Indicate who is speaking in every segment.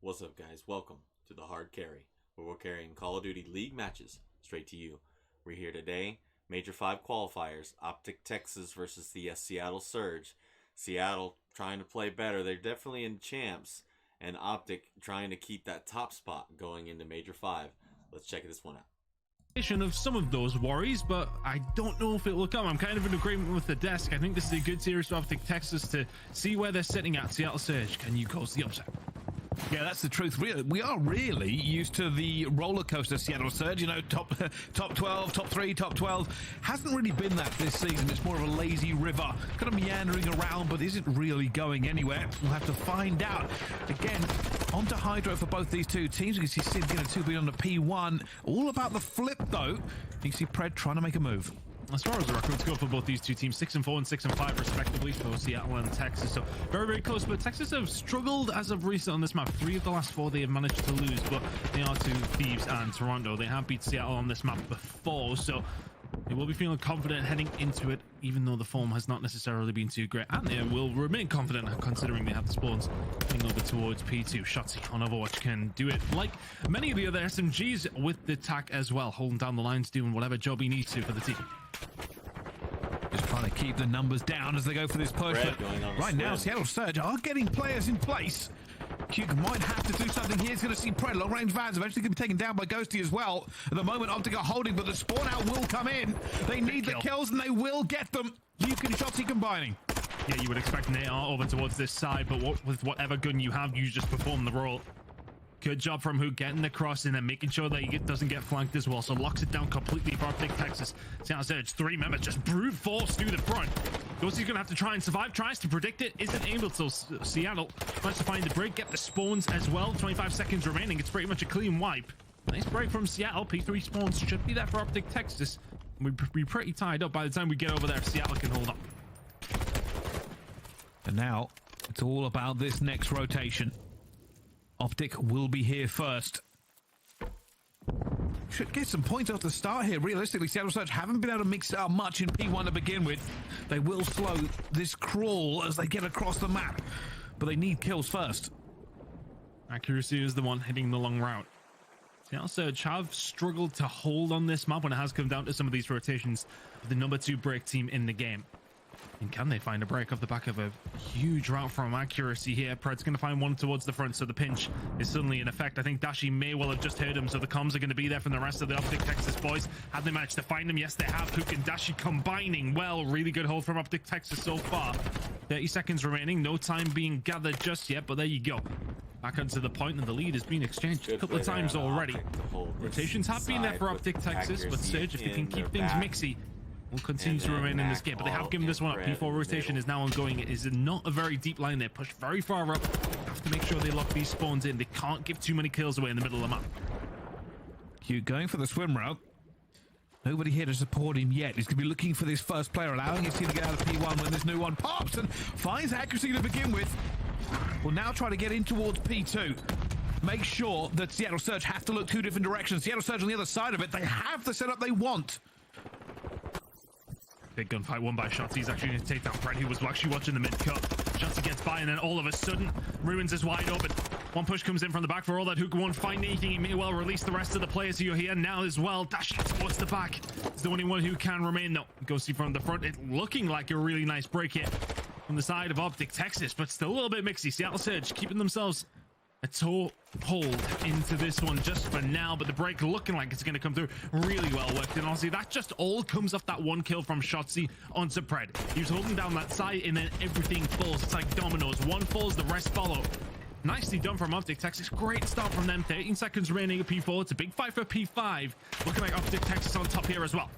Speaker 1: What's up, guys? Welcome to the Hard Carry, where we're carrying Call of Duty League matches straight to you. We're here today, Major 5 qualifiers, OpTic Texas versus the Seattle Surge. Seattle trying to play better. They're definitely in champs, and OpTic trying to keep that top spot going into Major 5. Let's check this one out.
Speaker 2: Of some of those worries, but I don't know if it will come. I'm kind of in agreement with the desk. I think this is a good series for OpTic Texas to see where they're sitting at. Seattle Surge, can you cause the upset?
Speaker 3: Yeah, that's the truth. Really, we are really used to the roller coaster Seattle Surge. You know, top 12, top 3, top 12. Hasn't really been that this season. It's more of a lazy river, kind of meandering around, but isn't really going anywhere. We'll have to find out. Again, onto Hydro for both these two teams. You can see Sid getting 2 being on the P1. All about the flip, though. You can see Pred trying to make a move.
Speaker 2: As far as the records go for both these two teams, 6-4 and 6-5 respectively for Seattle and Texas, so very, very close. But Texas have struggled as of recent on this map. 3 of the last 4 they have managed to lose, but they are to Thieves and Toronto. They have beat Seattle on this map before, so they will be feeling confident heading into it, even though the form has not necessarily been too great, and they will remain confident considering they have the spawns heading over towards P2. GHOSTY on Overwatch can do it like many of the other SMGs with the tack as well, holding down the lines, doing whatever job he needs to for the team.
Speaker 3: Just trying to keep the numbers down as they go for this push. Right now, Seattle Surge are getting players in place. Cuke might have to do something here. He's going to see Pred. Long range vans eventually going to be taken down by Ghosty as well. At the moment, OpTic are holding, but the spawn out will come in. They need the kills, and they will get them. Cuke and GHOSTY combining.
Speaker 2: Yeah, you would expect they are over towards this side, but with whatever gun you have, you just perform the role. Good job from Who getting the cross and then making sure that he doesn't get flanked as well. So locks it down completely for OpTic Texas. Seattle Surge, 3 members just brute force through the front. Ghosty's gonna have to try and survive, tries to predict it, isn't able to. Seattle tries to find the break, get the spawns as well. 25 seconds remaining. It's pretty much a clean wipe. Nice break from Seattle. P3 spawns should be there for OpTic Texas. We'd be pretty tied up by the time we get over there if Seattle can hold up.
Speaker 3: And now it's all about this next rotation. OpTic will be here first. Should get some points off the start here. Realistically, Seattle Surge haven't been able to mix out much in P1 to begin with. They will slow this crawl as they get across the map, but they need kills first.
Speaker 2: Accuracy is the one hitting the long route. Seattle Surge have struggled to hold on this map when it has come down to some of these rotations of the number 2 break team in the game. And can they find a break off the back of a huge route from accuracy here? Pred's going to find one towards the front, so the pinch is suddenly in effect. I think Dashi may well have just heard him, so the comms are going to be there from the rest of the OpTic Texas boys. Have they managed to find him? Yes, they have. Hook and Dashi combining well. Really good hold from OpTic Texas so far. 30 seconds remaining. No time being gathered just yet, but there you go. Back onto the point, and the lead has been exchanged a couple of times already. Rotations have been there for OpTic Texas, but Surge, if they can keep things mixy, will continue to remain in this game, but they have given this one up. P4 rotation is now ongoing. It is not a very deep line. They're pushed very far up. Have to make sure they lock these spawns in. They can't give too many kills away in the middle of the map.
Speaker 3: Cute going for the swim route. Nobody here to support him yet. He's going to be looking for this first player, allowing his team to get out of P1 when this new one pops and finds accuracy to begin with. Will now try to get in towards P2. Make sure that Seattle Surge have to look 2 different directions. Seattle Surge on the other side of it. They have the setup they want.
Speaker 2: Big gunfight won by Shots. He's actually going to take down Pred, who was actually watching the mid-cut. Shots gets by, and then all of a sudden, Ruins is wide open. One push comes in from the back for all that. Hook won't find anything. He may well release the rest of the players who are here now as well. Dashing towards the back. He's the only one who can remain, though. Ghosty from the front. It looking like a really nice break here from the side of OpTic Texas, but still a little bit mixy. Seattle Surge keeping themselves a toe hold into this one just for now, but the break looking like it's going to come through really well worked. And honestly, that just all comes off that one kill from GHOSTY onto Pred. He was holding down that side, and then everything falls. It's like dominoes. One falls, the rest follow. Nicely done from OpTic Texas. Great start from them. 13 seconds remaining at P4. It's a big fight for P5. Looking like OpTic Texas on top here as well.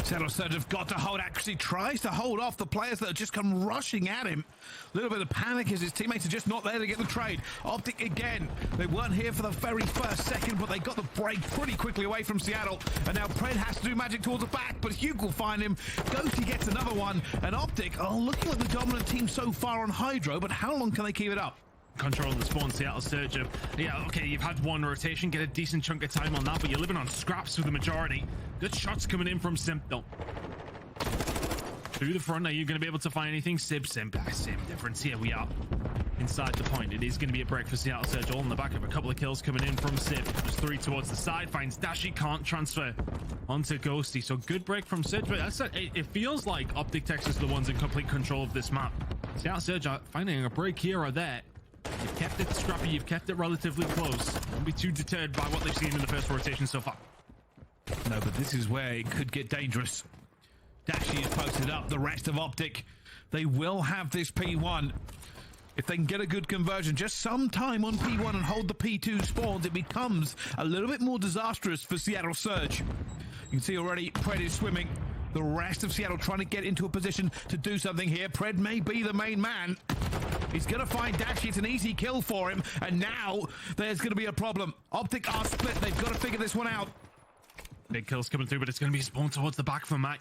Speaker 3: Seattle Surge have got to hold accuracy, tries to hold off the players that have just come rushing at him. A little bit of panic as his teammates are just not there to get the trade. OpTic again, they weren't here for the very first second, but they got the break pretty quickly away from Seattle. And now Pred has to do magic towards the back, but Hugh will find him. Ghosty gets another one, and OpTic are looking like the dominant team so far on Hydro, but how long can they keep it up?
Speaker 2: Controlling the spawn, Seattle Surge. Yeah, okay, you've had one rotation, get a decent chunk of time on that, but you're living on scraps for the majority. Good shots coming in from Simp, though. Through the front, are you going to be able to find anything? Simp, same difference. Here we are. inside the point. It is going to be a break for Seattle Surge, all in the back of a couple of kills coming in from Sip. Just 3 towards the side, finds Dashi, can't transfer onto Ghosty. So good break from Surge, but that's it feels like OpTic Texas are the ones in complete control of this map. Seattle Surge are finding a break here or there. You've kept it scrappy, you've kept it relatively close. Don't be too deterred by what they've seen in the first rotation so far.
Speaker 3: No, but this is where it could get dangerous. Dashi is posted up, the rest of OpTic, they will have this P1. If they can get a good conversion, just some time on P1 and hold the P2 spawns, it becomes a little bit more disastrous for Seattle Surge. You can see already Pred is swimming. The rest of Seattle trying to get into a position to do something here. Pred may be the main man. He's going to find Dashi. It's an easy kill for him. And now there's going to be a problem. OpTic are split. They've got to figure this one out.
Speaker 2: Big kills coming through, but it's going to be spawned towards the back for Mac.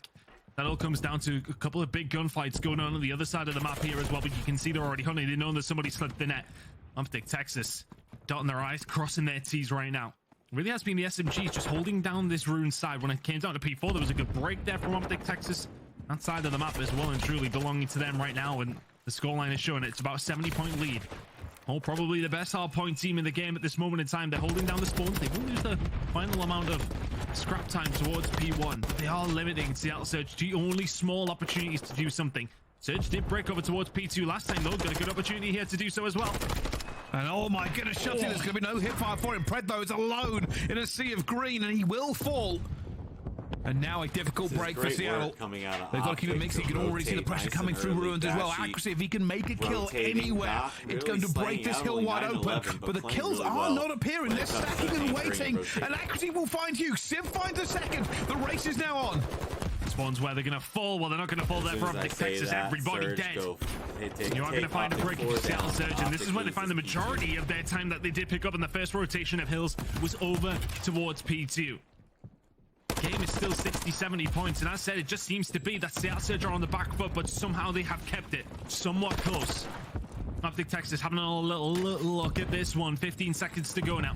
Speaker 2: That all comes down to a couple of big gunfights going on the other side of the map here as well, but you can see they're already hunting. They know that somebody slipped the net. OpTic Texas dotting their I's, crossing their T's right now. It really has been the SMGs just holding down this rune side. When it came down to P4, there was a good break there from OpTic Texas. That side of the map is well and truly belonging to them right now, and the scoreline is showing it's about a 70-point lead. Oh, probably the best hardpoint team in the game at this moment in time. They're holding down the spawns. They will lose the final amount of scrap time towards P1. But they are limiting Seattle Surge to only small opportunities to do something. Surge did break over towards P2 last time, though. Got a good opportunity here to do so as well.
Speaker 3: And oh my goodness, Shotty, there's going to be no hipfire for him. Pred, though, is alone in a sea of green, and he will fall. And now a difficult break for Seattle. They've got to keep it mixing. You can already see the pressure coming through Ruins as well. Accuracy, if he can make a kill anywhere, it's going to break this hill wide open. But the kills are not appearing. They're stacking and waiting. And Accuracy will find Hugh. Civ finds a second. The race is now on.
Speaker 2: Spawns where they're going to fall. Well, they're not going to fall there for OpTic Texas. Everybody dead. You are going to find a break for Seattle Surge, and this is where they find the majority of their time that they did pick up in the first rotation of hills was over towards P2. Game is still 60-70 points, and as I said, it just seems to be that Seattle Surge are on the back foot, but somehow they have kept it somewhat close. OpTic Texas having a little look at this one. 15 seconds to go now.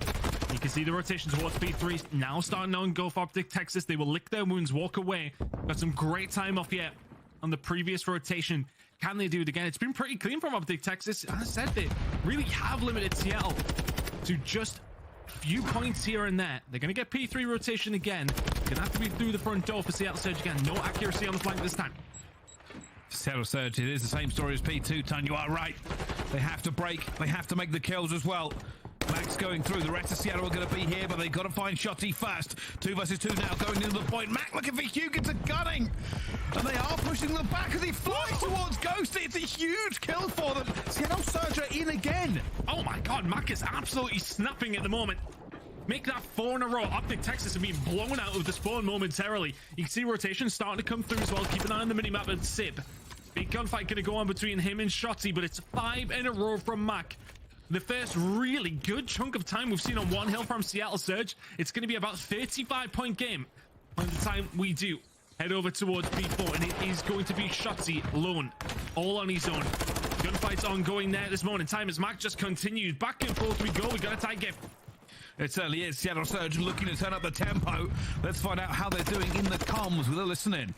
Speaker 2: You can see the rotation towards P3 now starting on go for OpTic Texas. They will lick their wounds, walk away. Got some great time off yet on the previous rotation. Can they do it again? It's been pretty clean from OpTic Texas. As I said, they really have limited Seattle to just few points here and there. They're going to get P3 rotation again. Going to have to be through the front door for Seattle Surge again. No accuracy on the flank this time.
Speaker 3: Seattle Surge, it is the same story as P2, Ton. You are right. They have to break. They have to make the kills as well. Max going through. The rest of Seattle are going to be here, but they've got to find Shotty first. 2 versus 2 now, going into the point. Mac looking for Huggins and gunning. And they are pushing them back as he flies towards Ghosty. It's a huge kill for them. Seattle Surge are in again.
Speaker 2: Oh my god, Mac is absolutely snapping at the moment. Make that 4 in a row. OpTic Texas have been blown out of the spawn momentarily. You can see rotation starting to come through as well. Keep an eye on the minimap and Sip. Big gunfight going to go on between him and Shotty, but it's 5 in a row from Mac. The first really good chunk of time we've seen on one hill from Seattle Surge. It's going to be about a 35-point game by the time we do head over towards B4, and it is going to be Shotty alone, all on his own. Gunfight's ongoing there at this moment in time as Mac just continues. Back and forth we go. We got a tight game.
Speaker 3: It certainly is. Seattle Surge looking to turn up the tempo. Let's find out how they're doing in the comms with a listening.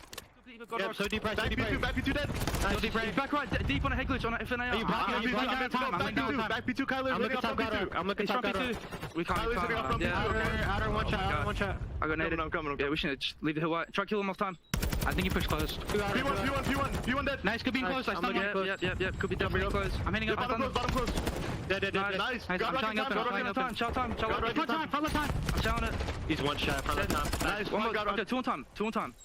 Speaker 4: Yep, so deep right, back P2 dead. Nice, deep right. Back right, deep on a head glitch on FNA. Are you back P2, Kyler. I'm looking top P2. I'm looking top P2. We can't. Outer one shot. I got naded. I'm coming. Yeah, we should leave the hill wide. Try to kill him off time. I think he pushed close. P1 dead. Nice, could be close. Yep. Could be definitely close. I'm hitting up. Bottom close. Dead. Nice. I'm showing open. Show time. I'm showing it. He's one shot. Nice. One more. 2 on time.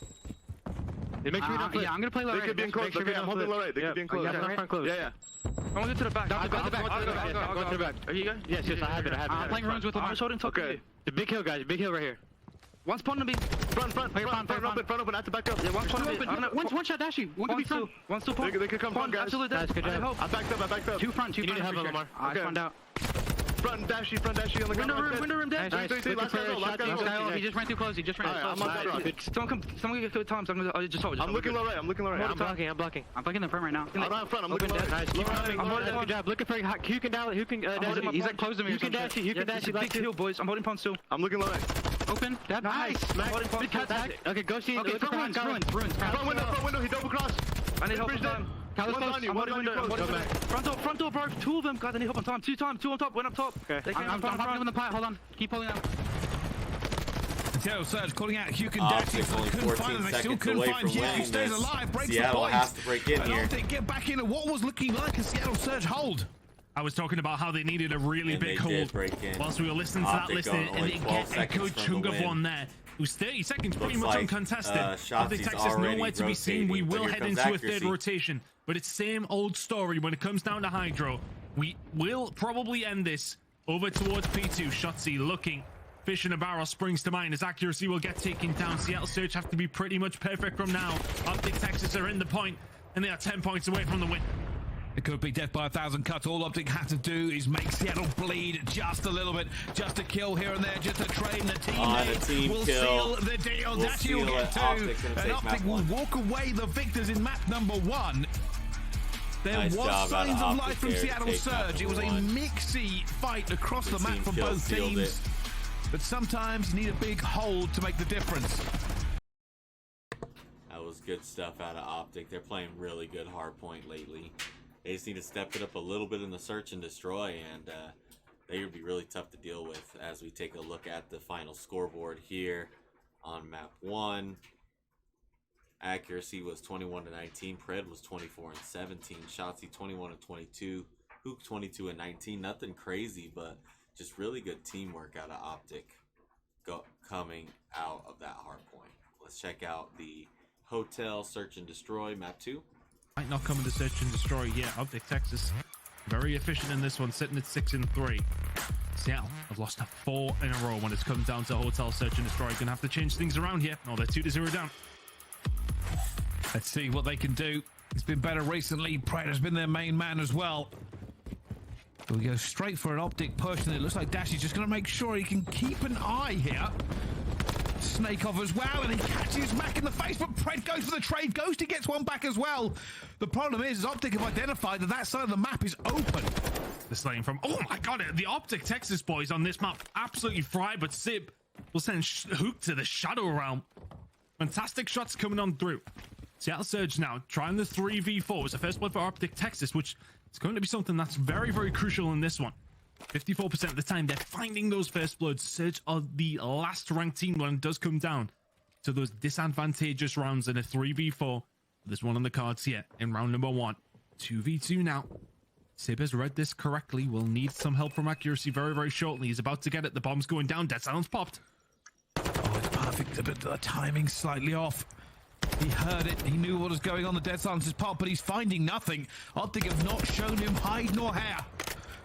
Speaker 4: It makes me not close. Yeah, I'm gonna play low right. They could be in close. Okay, I'm holding low right. They could be in close. Yeah. I'm gonna go to the back. Go to the back. Are you guys? Yes, I have it. I'm playing runes with them. I'm just holding top. Okay. The big hill, guys. Big hill right here. One's spawn to be. Front open. I have to back up. Yeah, one's spawn open. One shot Dashi. One could be front. One's still front. They could come front, guys. Absolutely dead. I backed up. Two front. You need to have them, Lamar. I spawned out. Front Dashi on the ground. Window room dead. Nice. Last guy. He just ran too close. I'm on that. Someone get good times. I'm just hold. I'm looking low right. I'm blocking. I'm blocking the front right now. I'm not in front. I'm looking low. Nice. I'm holding. Good job. Looking for who can dash. He's like close to me. You can dash. Big heal, boys. I'm holding pawn still. I'm looking low right. Open. Nice. Big cut back. Okay, go see. Okay, ruins. Front window. He double cross. I need help. One's on you, one's on you. Front door, bro. Two of them, guys. I need help on time. Two on top. Went up top. Okay. I'm popping in the pie. Hold on. Keep pulling out.
Speaker 3: Seattle Surge calling out Hugh and
Speaker 1: OpTic only 14 seconds away from winning
Speaker 3: He stays
Speaker 1: this.
Speaker 3: alive, breaks
Speaker 1: Seattle
Speaker 3: the point.
Speaker 1: has to break in here.
Speaker 3: OpTic get back into what was looking like a Seattle Surge hold.
Speaker 2: I was talking about how they needed a really big hold. Whilst we were listening to that listing, and they get a good chunk of one there. It was 30 seconds, pretty much uncontested. OpTic Texas nowhere to be seen. We will head into a third rotation, but it's same old story when it comes down to Hydro. We will probably end this over towards P2. GHOSTY looking. Fish in a barrel springs to mind. His accuracy will get taken down. Seattle Surge have to be pretty much perfect from now. OpTic Texas are in the point, and they are 10 points away from the win.
Speaker 3: It could be death by 1,000 cuts. All OpTic has to do is make Seattle bleed just a little bit. Just a kill here and there, just a trade, and the team will seal the deal. Dashi will get two, and OpTic will walk away the victors in map number 1. There was signs of life from Seattle Surge. It was a mixy fight across the map for both teams. But sometimes you need a big hold to make the difference.
Speaker 1: That was good stuff out of OpTic. They're playing really good hardpoint lately. They just need to step it up a little bit in the search and destroy, and they would be really tough to deal with as we take a look at the final scoreboard here on map 1. Accuracy was 21-19. Pred was 24-17. GHOSTY 21-22. Hook 22-19. Nothing crazy, but just really good teamwork out of OpTic coming out of that hard point. Let's check out the hotel search and destroy map 2.
Speaker 2: Might not come into search and destroy yet. OpTic Texas very efficient in this one, sitting at 6-3. Seattle have lost 4 in a row when it's come down to hotel search and destroy. Gonna have to change things around here. Oh, they're 2-0 down.
Speaker 3: Let's see what they can do. It's been better recently. Pred has been their main man as well. But we go straight for an OpTic push, and it looks like Dashi's just going to make sure he can keep an eye here. Snake off as well, and he catches Mac in the face, but Pred goes for the trade. GHOSTY gets one back as well. The problem is OpTic have identified that side of the map is open.
Speaker 2: The slaying from, oh my god, the OpTic Texas boys on this map absolutely fried, but Sib will send Hook to the Shadow Realm. Fantastic shots coming on through. Seattle Surge now trying the 3v4. It's the first blood for OpTic Texas, which is going to be something that's very, very crucial in this one. 54% of the time, they're finding those first bloods. Surge are the last ranked team when it does come down to those disadvantageous rounds in a 3v4. There's one on the cards here in round number 1. 2v2 now. Sib has read this correctly. Will need some help from accuracy very, very shortly. He's about to get it. The bomb's going down. Dead silence popped.
Speaker 3: Oh, it's perfect, but the timing's slightly off. He heard it. He knew what was going on. The dead silence is popped, but he's finding nothing. OpTic have not shown him hide nor hair.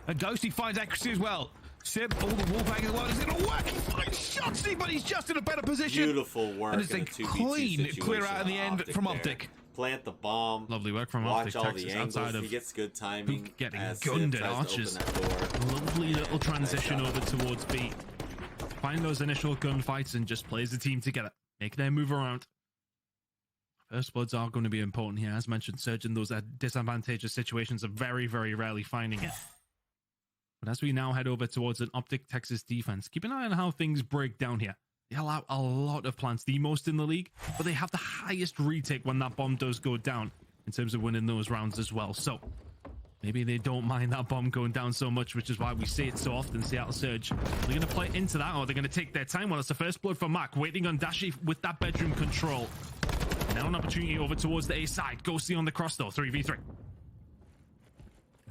Speaker 3: And GHOSTY finds accuracy as well. Sib, all the wallbang in the world is going to work. He finds GHOSTY, but he's just in a better position.
Speaker 1: Beautiful work.
Speaker 3: And it's a clean clear out in the end from OpTic.
Speaker 1: Plant the bomb.
Speaker 2: Lovely work from
Speaker 1: Watch
Speaker 2: OpTic
Speaker 1: all
Speaker 2: Texas
Speaker 1: the angles.
Speaker 2: outside of
Speaker 1: he gets good timing.
Speaker 2: Getting gunned at archers. Lovely little transition over towards B. Find those initial gunfights and just plays the team together. Make their move around. First bloods are going to be important here. As mentioned, Surge in those disadvantageous situations are very, very rarely finding it. But as we now head over towards an OpTic Texas defense, keep an eye on how things break down here. They allow a lot of plants, the most in the league, but they have the highest retake when that bomb does go down in terms of winning those rounds as well. So maybe they don't mind that bomb going down so much, which is why we see it so often. Seattle Surge, they're going to play into that, or they're going to take their time. Well, it's the first blood for Mac, waiting on Dashi with that bedroom control. Now an opportunity over towards the A side. GHOSTY on the cross though, 3v3.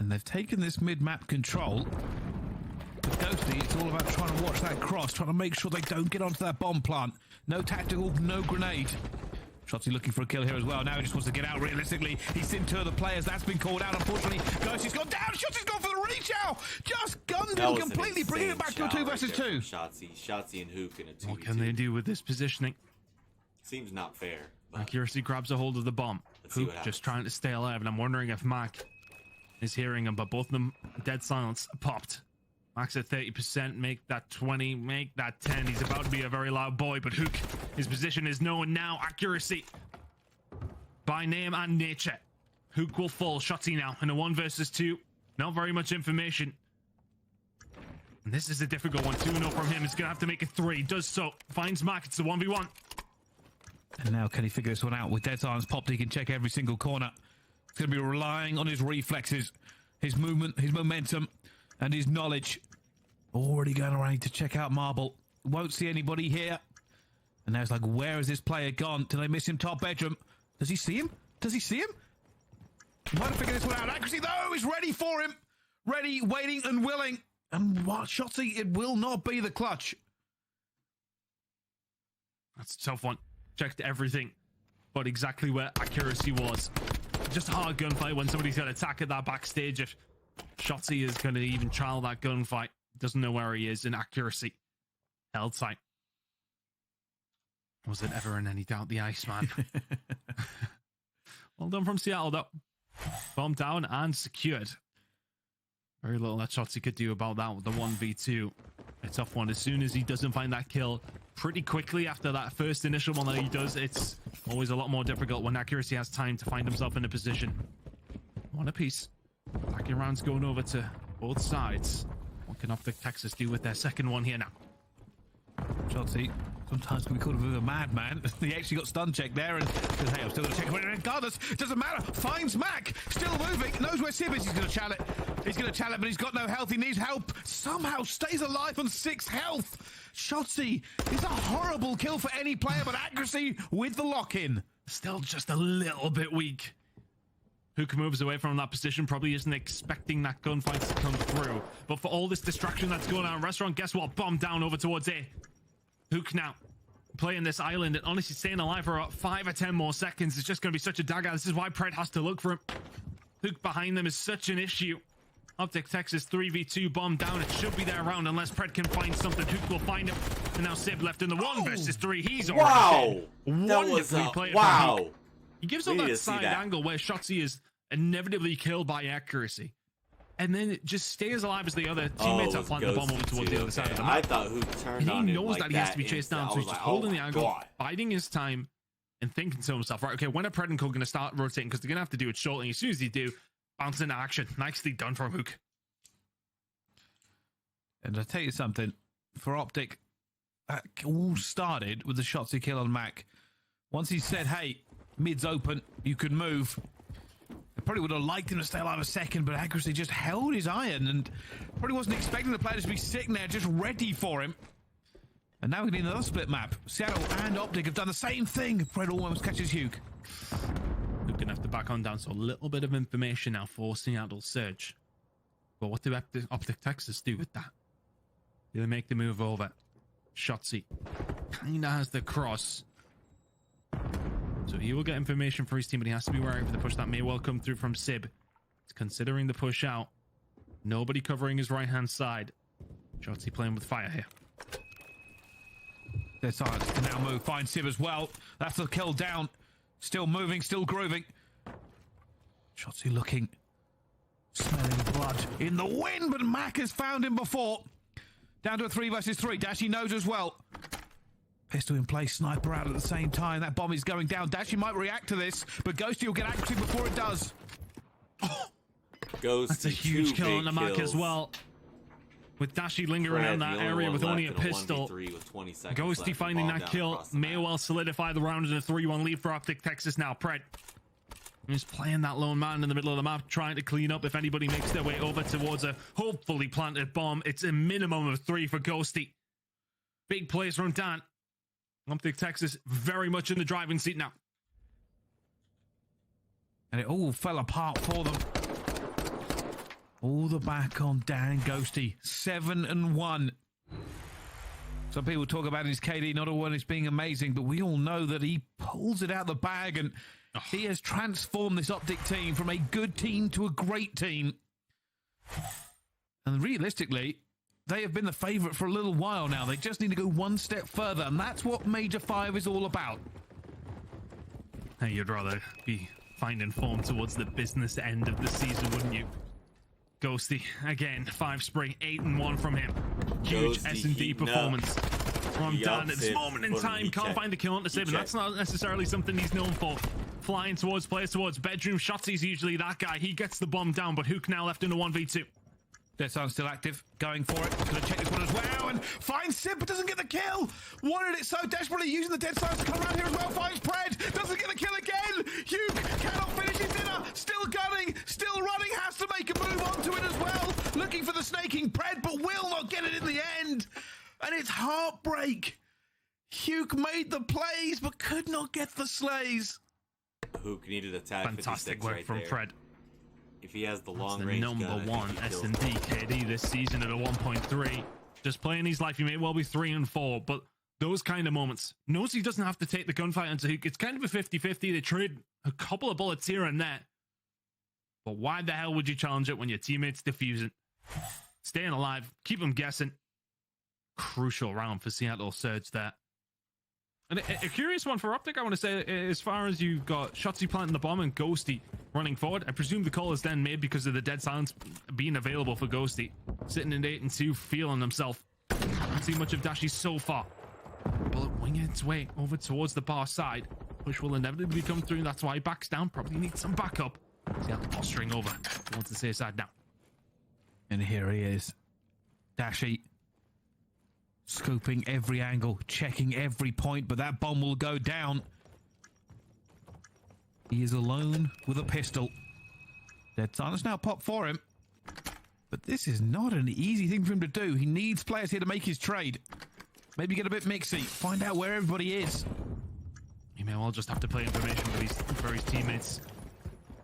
Speaker 3: And they've taken this mid-map control. For GHOSTY, it's all about trying to watch that cross, trying to make sure they don't get onto that bomb plant. No tactical, no grenade. GHOSTY looking for a kill here as well. Now he just wants to get out realistically. He's seen 2 of the players. That's been called out, unfortunately. GHOSTY's gone down. GHOSTY's gone for the reach out. Just gunned him completely, bringing it back to a 2 versus 2.
Speaker 1: GHOSTY and Hook in a 2v2.
Speaker 2: What can they do with this positioning?
Speaker 1: Seems not fair.
Speaker 2: Accuracy grabs a hold of the bomb. Hook just trying to stay alive, and I'm wondering if Mac is hearing him, but both of them dead silence popped. Mac's at 30%, make that 20, make that 10. He's about to be a very loud boy, but Hook, his position is known now. Accuracy by name and nature. Hook will fall. GHOSTY now in a 1 versus 2. Not very much information. And this is a difficult one. 2-0 from him. He's going to have to make it 3. Does so. Finds Mac. It's the 1v1.
Speaker 3: And now can he figure this one out? With dead silence popped, he can check every single corner. He's going to be relying on his reflexes, his movement, his momentum, and his knowledge. Already going around to check out Marble. Won't see anybody here. And now it's like, where has this player gone? Did I miss him top bedroom? Does he see him? Does he see him? He might have figured this one out. Accuracy, though, is ready for him. Ready, waiting, and willing. And what, GHOSTY, it will not be the clutch.
Speaker 2: That's a tough one. Checked everything, but exactly where accuracy was. Just a hard gunfight when somebody's going to attack at that backstage. If GHOSTY is going to even trial that gunfight, doesn't know where he is in accuracy. Held tight. Was it ever in any doubt the Iceman? Well done from Seattle, though. Bomb down and secured. Very little that GHOSTY could do about that with the 1v2. A tough one. As soon as he doesn't find that kill pretty quickly after that first initial one that he does, it's always a lot more difficult when accuracy has time to find himself in a position. One apiece. Attacking rounds going over to both sides. What can OpTic Texas do with their second one here now?
Speaker 3: GHOSTY sometimes can be called a bit of a madman. He actually got stun check there and says, hey, I'm still going to check it. Regardless, doesn't matter. Finds Mac. Still moving. Knows where Sib is. He's going to challenge it. He's going to challenge it, but he's got no health. He needs help. Somehow stays alive on 6 health. GHOSTY is a horrible kill for any player, but accuracy with the lock-in.
Speaker 2: Still just a little bit weak. Hook moves away from that position, probably isn't expecting that gunfight to come through. But for all this distraction that's going on in restaurant, guess what? Bomb down over towards A. Hook now playing this island and honestly staying alive for about 5 or 10 more seconds. It's just going to be such a dagger. This is why Pred has to look for him. Hook behind them is such an issue. OpTic Texas 3v2 bomb down. It should be there around unless Pred can find something. Hook will find him. And now Sib left in the 1 versus 3. He's already dead. Wonderfully played by Hook. He gives up that side angle where GHOSTY is inevitably killed by accuracy. And then it just stays alive as the other teammates are planting the bomb over towards the other side of the map.
Speaker 1: I thought Hook turned on him.
Speaker 2: He knows
Speaker 1: like
Speaker 2: that he has to be chased down, so he's just holding the angle, biding his time, and thinking to himself, right, okay, when are Pred and Co going to start rotating? Because they're going to have to do it shortly. As soon as they do, bounce into action. Nicely done from Hook.
Speaker 3: And I'll tell you something, for OpTic, that all started with the GHOSTY kill on Mac. Once he said, hey, mid's open, you can move. I probably would have liked him to stay alive a second, but accuracy just held his iron and probably wasn't expecting the player to be sitting there just ready for him. And now we're going to be another split map. Seattle and OpTic have done the same thing. Pred almost catches Hugh.
Speaker 2: Hook going to have to back on down, so a little bit of information now for Seattle's surge. But what do OpTic Texas do with that? Do they make the move over? GHOSTY kind of has the cross. So he will get information for his team, but he has to be wary for the push that may well come through from Sib. He's considering the push out. Nobody covering his right-hand side. GHOSTY playing with fire here.
Speaker 3: Their silence can now move. Find Sib as well. That's the kill down. Still moving, still grooving. GHOSTY looking. Smelling blood in the wind, but Mac has found him before. Down to a 3 versus 3. Dashy knows as well. Pistol in place, sniper out at the same time. That bomb is going down. Dashy might react to this, but GHOSTY will get accuracy before it does.
Speaker 1: GHOSTY,
Speaker 2: that's a huge kill on the mark as well. With Dashy lingering around that area with only a pistol. GHOSTY finding that kill may well solidify the round in a 3-1 lead for OpTic Texas now. Pred is playing that lone man in the middle of the map, trying to clean up if anybody makes their way over towards a hopefully planted bomb. It's a minimum of 3 for GHOSTY. Big plays from Dan. OpTic Texas very much in the driving seat now.
Speaker 3: And it all fell apart for them. All the back on Dan GHOSTY. 7-1. Some people talk about his KD not all as being amazing, but we all know that he pulls it out the bag and he has transformed this OpTic team from a good team to a great team. And realistically, they have been the favourite for a little while now. They just need to go one step further, and that's what Major 5 is all about.
Speaker 2: Hey, you'd rather be finding form towards the business end of the season, wouldn't you? GHOSTY, again, 5 spring, 8-1 from him. Huge S&D performance from Dan at this moment in time. Can't find the kill on the Sib, and that's not necessarily something he's known for. Flying towards players towards bedroom. GHOSTY's usually that guy. He gets the bomb down, but Hook now left in the 1v2.
Speaker 3: Dead Silence still active, going for it. Gonna check this one as well, and finds Sib, but doesn't get the kill. Wanted it so desperately, using the Dead Silence to come around here as well. Finds Pred, doesn't get the kill again. Hugh cannot finish his dinner. fire, still gunning, still running, has to make a move onto it as well. Looking for the snaking Pred, but will not get it in the end. And it's heartbreak. Hugh made the plays, but could not get the slays.
Speaker 1: Hook needed a tag.
Speaker 2: Fantastic work
Speaker 1: right
Speaker 2: from
Speaker 1: there.
Speaker 2: Pred.
Speaker 1: If he has the long
Speaker 2: That's the
Speaker 1: range
Speaker 2: number
Speaker 1: gun,
Speaker 2: one S&D KD this season at a 1.3. Just playing his life, he may well be 3 and 4, but those kind of moments, knows he doesn't have to take the gunfight onto Hook. It's kind of a 50-50. They trade a couple of bullets here and there. But why the hell would you challenge it when your teammate's defusing? Staying alive, keep them guessing. Crucial round for Seattle Surge there. And a curious one for OpTic, I want to say, as far as you've got GHOSTY planting the bomb and GHOSTY running forward. I presume the call is then made because of the dead silence being available for GHOSTY. Sitting in 8 and 2, feeling himself. Haven't seen much of Dashy so far. Bullet winging its way over towards the bar side. Push will inevitably come through, that's why he backs down. Probably needs some backup. Seattle posturing over towards the safe side now.
Speaker 3: And here he is. Dashy. Scooping every angle, checking every point, but that bomb will go down. He is alone with a pistol. Dead silence now pop for him. But this is not an easy thing for him to do. He needs players here to make his trade. Maybe get a bit mixy. Find out where everybody is.
Speaker 2: He may well just have to play information for his teammates.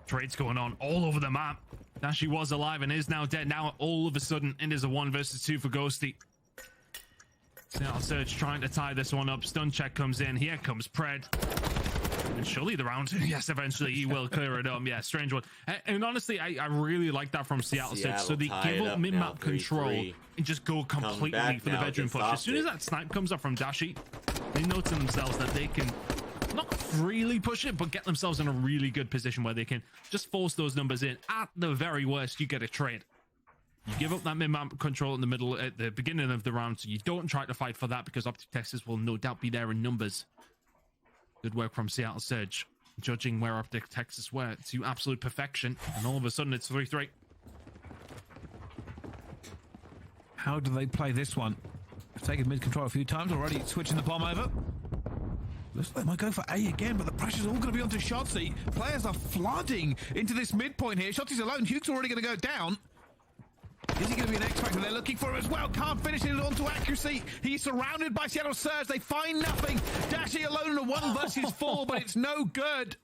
Speaker 2: Trades going on all over the map. Dashy was alive and is now dead. Now all of a sudden it is a 1 versus 2 for GHOSTY. Seattle Surge trying to tie this one up. Stun check comes in. Here comes Pred. And surely the round. Yes, eventually he will clear it up. Yeah, strange one. And honestly, I really like that from Seattle Surge. So they give up mid-map control and just go completely for the bedroom push. As soon as that snipe comes up from Dashy, they know to themselves that they can not freely push it, but get themselves in a really good position where they can just force those numbers in. At the very worst, you get a trade. You give up that mid-map control in the middle at the beginning of the round, so you don't try to fight for that because OpTic Texas will no doubt be there in numbers. Good work from Seattle Surge, judging where OpTic Texas were to absolute perfection, and all of a sudden it's 3-3.
Speaker 3: How do they play this one? They've taken mid-control a few times already, switching the bomb over. Looks like they might go for A again, but the pressure's all going to be onto GHOSTY. Players are flooding into this midpoint here. GHOSTY's alone. Hugh's already going to go down. Is he going to be an X-Factor? They're looking for him as well. Can't finish it onto accuracy. He's surrounded by Seattle Surge. They find nothing. Dashy alone in a 1 versus 4, but it's no good.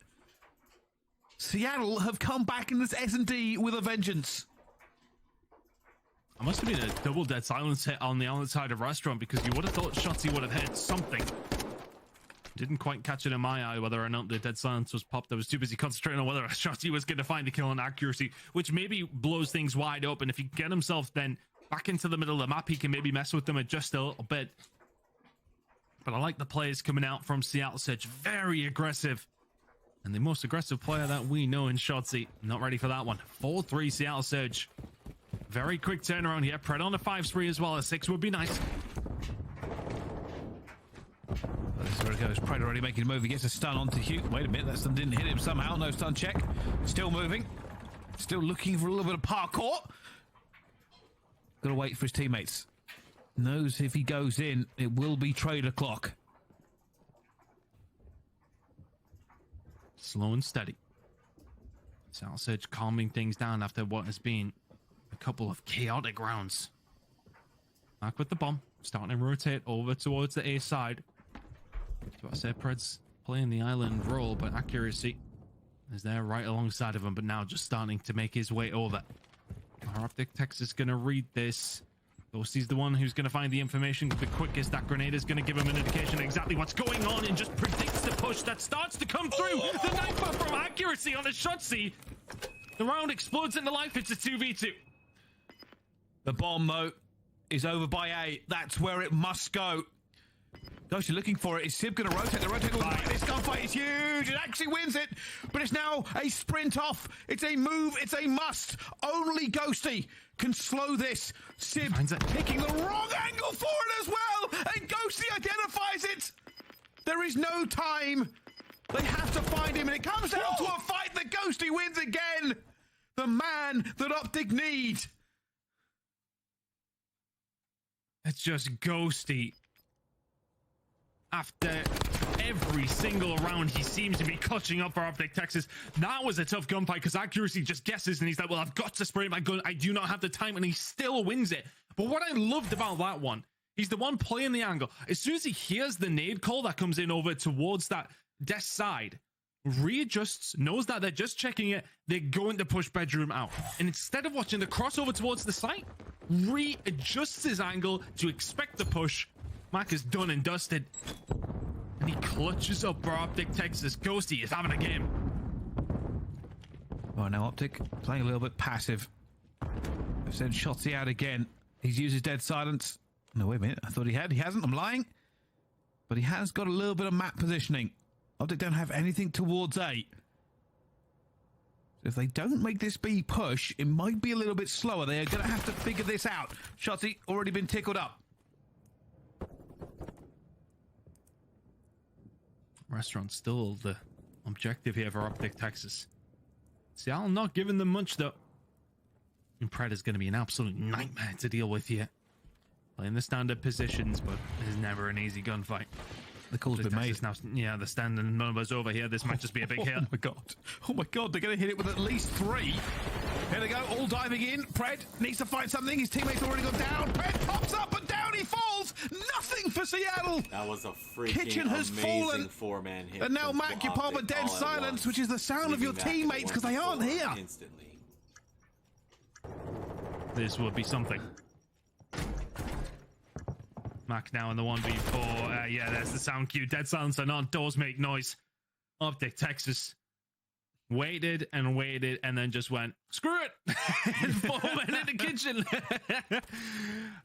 Speaker 3: Seattle have come back in this S&D with a vengeance.
Speaker 2: It must have been a double dead silence hit on the outside of restaurant because you would have thought GHOSTY would have hit something. Didn't quite catch it in my eye whether or not the dead silence was popped. I was too busy concentrating on whether GHOSTY was going to find the kill on accuracy, which maybe blows things wide open. If he can get himself then back into the middle of the map, he can maybe mess with them just a little bit. But I like the players coming out from Seattle Surge. Very aggressive. And the most aggressive player that we know in GHOSTY. Not ready for that one. 4-3 Seattle Surge. Very quick turnaround here. Pred on a 5 spree as well. A 6 would be nice.
Speaker 3: This is where it goes. Pred already making a move. He gets a stun onto Hugh. Wait a minute, that stun didn't hit him somehow. No stun check. Still moving. Still looking for a little bit of parkour. Gotta wait for his teammates. Knows if he goes in, it will be trade o'clock.
Speaker 2: Slow and steady. Seattle Surge calming things down after what has been a couple of chaotic rounds. Back with the bomb. Starting to rotate over towards the A side. So I said Pred's playing the island role, but accuracy is there right alongside of him, but now just starting to make his way over. Our OpTic Texas going to read this. GHOSTY's the one who's going to find the information the quickest. That grenade is going to give him an indication of exactly what's going on and just predicts the push that starts to come through. The knife from accuracy on a GHOSTY. The round explodes into life. It's a 2v2.
Speaker 3: The bomb, though, is over by A. That's where it must go. GHOSTY looking for it. Is Sib going to rotate? The rotate all the way. This gunfight is huge. It actually wins it, but it's now a sprint off. It's a move. It's a must. Only GHOSTY can slow this. Sib picking the wrong angle for it as well, and GHOSTY identifies it. There is no time. They have to find him, and it comes down to a fight that GHOSTY wins again. The man that OpTic need.
Speaker 2: It's just GHOSTY. After every single round he seems to be clutching up for OpTic Texas. That was a tough gunfight because Accuracy just guesses and he's like, well, I've got to spray my gun. I do not have the time, and he still wins it. But what I loved about that one, he's the one playing the angle. As soon as he hears the nade call that comes in over towards that desk side, readjusts, knows that they're just checking it, they're going to push bedroom out. And instead of watching the crossover towards the site, readjusts his angle to expect the push. Mac is done and dusted. And he clutches up for OpTic Texas. Ghosty is having a game.
Speaker 3: Well, now OpTic playing a little bit passive. They've sent Shotsy out again. He's used his dead silence. No, wait a minute. I thought he had. He hasn't. I'm lying. But he has got a little bit of map positioning. OpTic don't have anything towards A. If they don't make this B push, it might be a little bit slower. They are going to have to figure this out. Shotsy already been tickled up.
Speaker 2: Restaurant still the objective here for OpTic Texas. Seattle not giving them much though. And Pred is going to be an absolute nightmare to deal with here. Playing the standard positions, but it's never an easy gunfight.
Speaker 3: The call's been made.
Speaker 2: Now, yeah, the standing numbers over here. This might just be a big hit.
Speaker 3: Oh my god. Oh my god, they're going to hit it with at least 3. Here they go, all diving in. Pred needs to find something. His teammate's already gone down. Pred pops up, but down he falls. Nothing for Seattle.
Speaker 1: That was a freaking
Speaker 3: Kitchen has fallen.
Speaker 1: 4-man hit.
Speaker 3: And now Mac, you pop a dead silence, which is the sound of your teammates because they aren't here.
Speaker 1: Instantly.
Speaker 2: This would be something. Mac now in the 1v4. Yeah, there's the sound cue. Dead silence and on. Doors make noise. OpTic Texas waited and waited and then just went, screw it! And 4-man in the kitchen.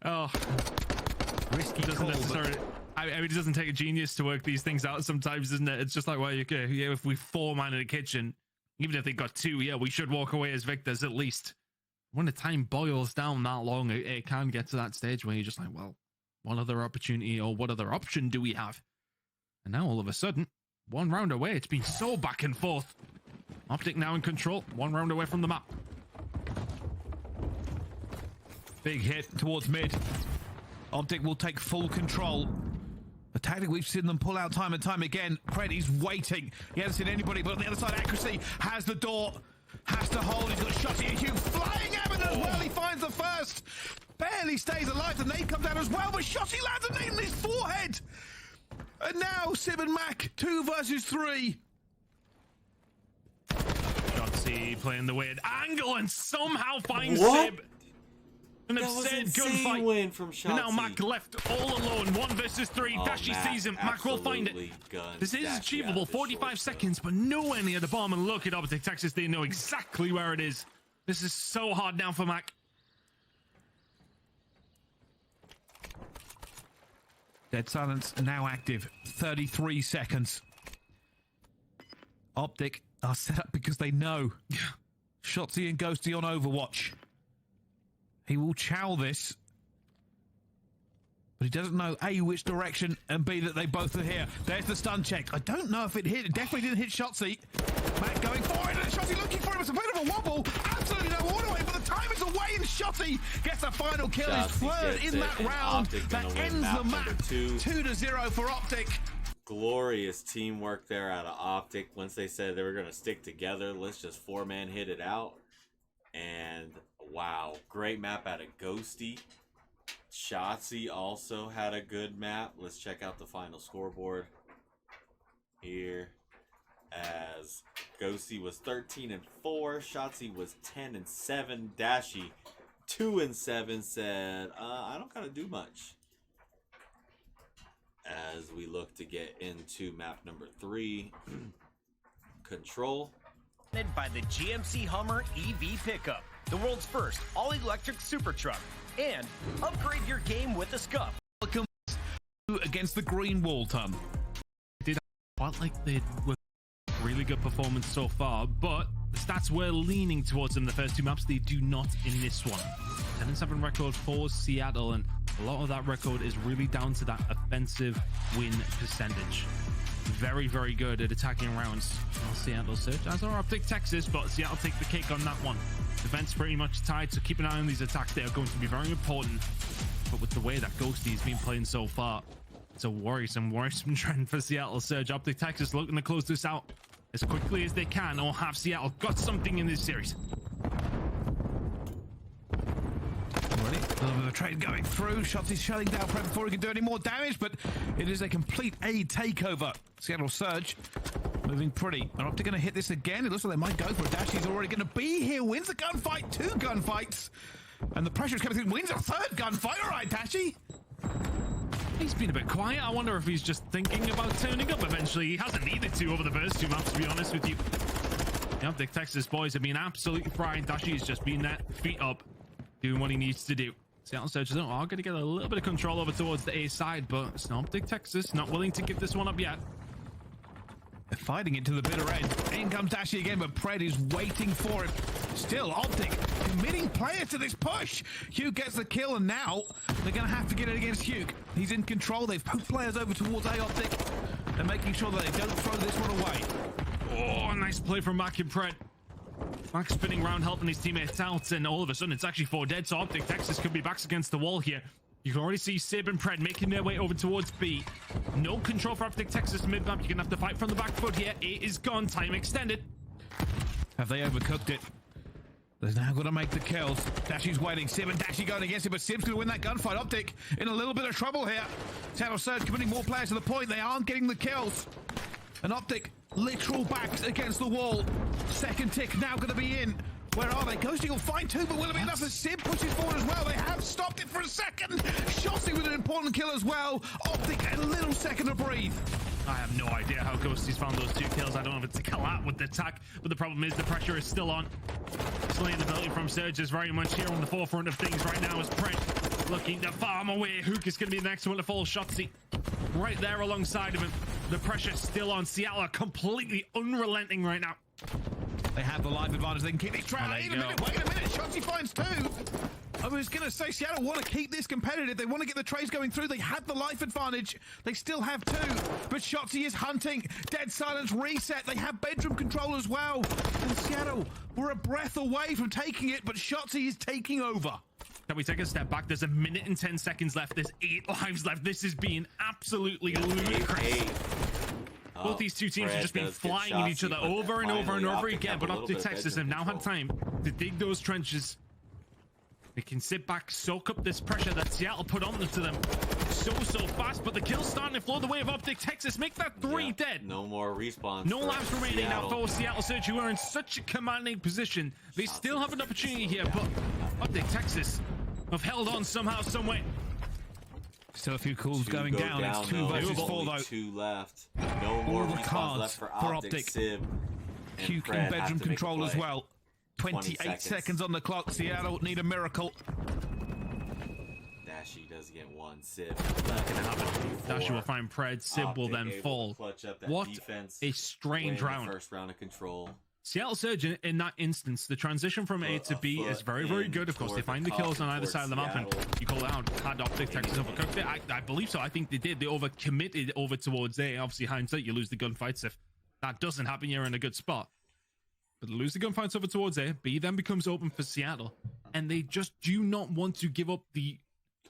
Speaker 2: Oh.
Speaker 3: Risky
Speaker 2: doesn't necessarily. I mean, it doesn't take a genius to work these things out sometimes, isn't it? It's just like, well, yeah, if we 4-man in the kitchen, even if they got 2, yeah, we should walk away as victors at least. When the time boils down that long, it can get to that stage where you're just like, well, what other opportunity or what other option do we have? And now all of a sudden, 1 round away. It's been so back and forth. OpTic now in control. 1 round away from the map.
Speaker 3: Big hit towards mid. OpTic will take full control. The tactic we've seen them pull out time and time again. Pred, he's waiting. He hasn't seen anybody, but on the other side, Accuracy has the door. Has to hold. He's got Shotsy and Hugh flying at him as well. He finds the first. Barely stays alive. The nade comes out as well, but Shotsy lands a nade in his forehead. And now Sib and Mac, 2 versus 3.
Speaker 2: Shotsy playing the weird angle and somehow finds
Speaker 1: What?
Speaker 2: Sib. An
Speaker 1: That was
Speaker 2: absurd
Speaker 1: insane
Speaker 2: gunfight.
Speaker 1: win from Shotsy.
Speaker 2: And now Mac left all alone. 1 versus 3. Dashi sees him. Mac will find it. This is
Speaker 1: Dashi
Speaker 2: achievable.
Speaker 1: out of the
Speaker 2: 45
Speaker 1: short
Speaker 2: seconds, but nowhere near the bomb. And look at OpTic Texas. They know exactly where it is. This is so hard now for Mac.
Speaker 3: Dead silence now active. 33 seconds. OpTic are set up because they know. Shotsy and Ghosty on Overwatch. He will chow this. But he doesn't know A, which direction, and B, that they both are here. There's the stun check. I don't know if it hit. It definitely didn't hit Shotsy. Matt going for it, and Shotsy looking for him. It's a bit of a wobble. Absolutely no order away, but the time is away, and Shotsy gets a final kill. His 3rd in that round. That ends the map. 2-0 for OpTic.
Speaker 1: Glorious teamwork there out of OpTic. Once they said they were going to stick together, let's just 4-man hit it out. And wow, great map out of Ghosty. Shotsy also had a good map. Let's check out the final scoreboard here. As Ghosty was 13-4, Shotsy was 10-7, Dashi 2-7 said, I don't gotta do much. As we look to get into map number 3, Control.
Speaker 5: By the GMC Hummer EV pickup, the world's first all-electric super truck, and upgrade your game with a scuff.
Speaker 3: Welcome against the green wall, Tom.
Speaker 2: Did quite like they were really good performance so far, but the stats were leaning towards them the first 2 maps. They do not in this one. 10-7 record for Seattle, and a lot of that record is really down to that offensive win percentage. Very, very good at attacking rounds. Well, Seattle search, as are OpTic Texas, but Seattle take the cake on that one. Defense pretty much tied, so keep an eye on these attacks. They are going to be very important. But with the way that Ghosty has been playing so far, It's a worrisome trend for Seattle Surge. OpTic Texas looking to close this out as quickly as they can, or have Seattle got something in this series.
Speaker 3: Ready? A little bit of a trade going through. Shotsy's shutting down Prep before he can do any more damage, but it is a complete A takeover. Seattle Surge moving pretty. And OpTic going to hit this again. It looks like they might go for a dash. He's already going to be here. Wins a gunfight. 2 gunfights. And the pressure is coming through. Wins a 3rd gunfight. All right, Dashy.
Speaker 2: He's been a bit quiet. I wonder if he's just thinking about turning up eventually. He hasn't needed to over the first 2 maps, to be honest with you. The OpTic Texas boys have been absolutely frying. Dashy has just been there, feet up, doing what he needs to do. Seattle Surge are going to get a little bit of control over towards the A side, but it's not OpTic Texas. Not willing to give this one up yet.
Speaker 3: They're fighting it to the bitter end. In comes Dashy again, but Pred is waiting for him. Still, OpTic committing player to this push. Hugh gets the kill, and now they're going to have to get it against Hugh. He's in control. They've put players over towards A OpTic. They're making sure that they don't throw this one away.
Speaker 2: Oh, nice play from Mac and Pred. Mac spinning around, helping his teammates out, and all of a sudden it's actually 4 dead, so OpTic Texas could be backs against the wall here. You can already see Sib and Pred making their way over towards B. No control for OpTic Texas mid-map. You're going to have to fight from the back foot here. A is gone. Time extended.
Speaker 3: Have they overcooked it? They're now going to make the kills. Dashy's waiting. Sib and Dashy going against it, but Sib's going to win that gunfight. OpTic in a little bit of trouble here. Seattle Surge committing more players to the point. They aren't getting the kills. And OpTic literal backs against the wall. 2nd tick now going to be in. Where are they? Ghosty will find 2, but will it be enough as Sib pushes forward as well? They have stopped it for a second. Shotzy with an important kill as well. OpTic a little second to breathe.
Speaker 2: I have no idea how Ghosty's found those 2 kills. I don't know if it's a kill out with the attack, but the problem is the pressure is still on. Slaying the ability from Surge is very much here on the forefront of things right now as Pred looking to farm away. Hook is going to be the next one to fall. Shotzy right there alongside of him. The pressure's still on. Seattle are completely unrelenting right now.
Speaker 3: They have the life advantage. They can keep this trail. Wait a minute. Shotzy finds 2. I was going to say Seattle want to keep this competitive. They want to get the trades going through. They had the life advantage. They still have 2. But Shotzy is hunting. Dead silence reset. They have bedroom control as well. And Seattle were a breath away from taking it, but Shotzy is taking over.
Speaker 2: Can we take a step back? There's 1 minute and 10 seconds left. There's 8 lives left. This is being absolutely ludicrous. Both these 2 teams have just been flying at each other over and over and over again, but OpTic Texas have now had time to dig those trenches. They can sit back, soak up this pressure that Seattle put onto them so fast, but the kill's starting to flow the way of OpTic Texas. Make that 3 dead.
Speaker 1: No more respawns.
Speaker 2: No lives remaining now for Seattle Surge, who are in such a commanding position. They still have an opportunity here, but OpTic Texas have held on somehow, some way.
Speaker 3: Still a few calls going down. It's 2 versus 4 though.
Speaker 1: 2 left. No more respawns left for OpTic. Sib
Speaker 3: Hugh in bedroom control as well. 28 seconds on the clock. Seattle need a miracle.
Speaker 1: Dashy does get 1. Sib.
Speaker 2: Not gonna happen. Dashy will find Pred. Sib will then fall. What a strange round.
Speaker 1: First round of control.
Speaker 2: Seattle Surge in that instance, the transition from A to B is very, very good. Of course, they find the kills on either side of the map, and you call it out. Had OpTic Texas overcooked it? I believe so. I think they did. They overcommitted over towards A. Obviously, hindsight, you lose the gunfights. If that doesn't happen, you're in a good spot. But lose the gunfights over towards A. B then becomes open for Seattle, and they just do not want to give up the